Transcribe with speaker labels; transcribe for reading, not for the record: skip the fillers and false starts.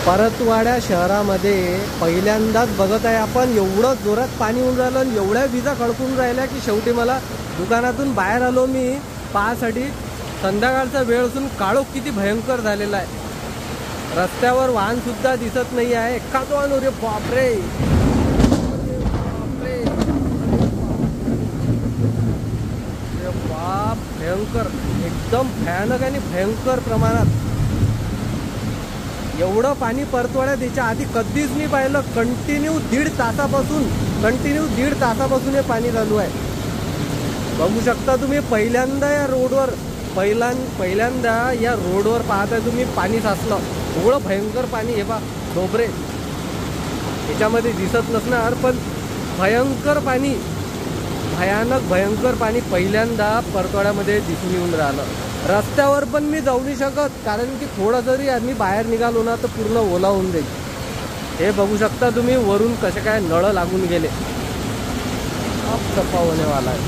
Speaker 1: परतवाडा शहरामध्ये पहिल्यांदाच बघत आहे आपण, एवढं जोरात पाणी होऊन राहिलं आणि एवढ्या विजा खडकून राहिल्या की शेवटी मला दुकानातून बाहेर आलो मी पाहासाठी. संध्याकाळचा वेळ असून काळोख किती भयंकर झालेला आहे. रस्त्यावर वाहन सुद्धा दिसत नाही आहे. एखादं वाहन, रे बापरे बाप, भयंकर, एकदम भयानक आणि भयंकर प्रमाणात एवढं पाणी परतवाड्यात याच्या आधी कधीच नाही पाहिलं. कंटिन्यू दीड तासापासून हे पाणी चालू आहे. बघू शकता तुम्ही. पहिल्यांदा या रोडवर पाहताय तुम्ही पाणी साचलं. एवढं भयंकर पाणी. हे बा डोबरे याच्यामध्ये दिसत नसणार पण भयंकर पाणी, भयंकर पाणी पहिल्यांदा परतवाड्यामध्ये दिसून येऊन राहिलं. रस्त्यावर पण मी जाऊ नाही शकत, कारण की थोडं जरी आम्ही बाहेर निघालो ना तर पूर्ण ओला होऊन जाईल. हे बघू शकता तुम्ही वरून कसे काय नळ लागून गेले. अब सफा होणे वाला आहे.